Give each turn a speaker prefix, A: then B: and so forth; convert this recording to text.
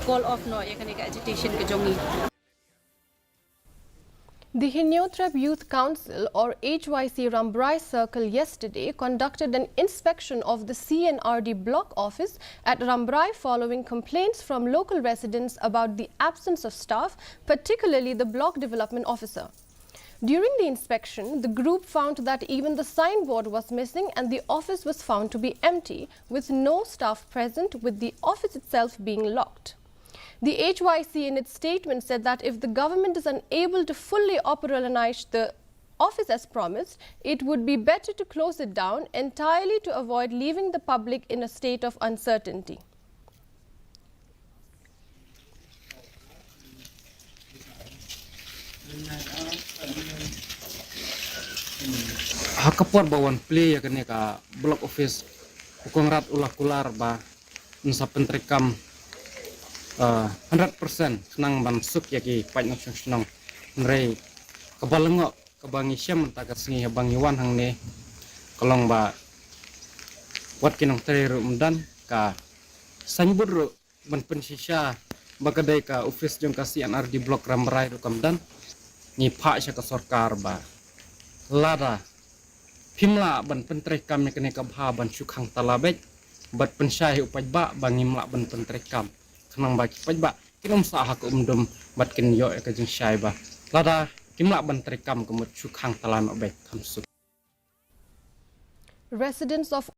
A: call off no ya kani ka agitation ke jongi.
B: The Hinyotrap Youth Council or HYC Rambrai Circle yesterday conducted an inspection of the C&Rd block office at Rambrai following complaints from local residents about the absence of staff, particularly the block development officer. During the inspection, the group found that even the signboard was missing and the office was found to be empty, with no staff present, with the office itself being locked. The HYC in its statement said that if the government is unable to fully operationalize the office as promised, it would be better to close it down entirely to avoid leaving the public in a state of uncertainty.
C: Hakapur bawan play ya kene ka block office ukong rat ulah kular ba nsa pentrekam 100% senang bansuk ya ki panyak senang nrei kabalengok kabangi syam takat sengi bangi wan hang ne kolong ba wat kinong teru umdan ka sangbur ru ban pensisya bakadai ka office jong ka C&Rd block Rambrai ru kamdan ni pha sya ka sarkar ba lada Pimla ban pentrekam ya kene ka bha ban sukhang talabek bat pensyai upajba bangimla ban pentrekam kenang bagi pajba kinom sah ka umdum bat kin yo ka jing syai ba lada kimla ban pentrekam kemut sukhang talan obek kamsuk.
B: Residents of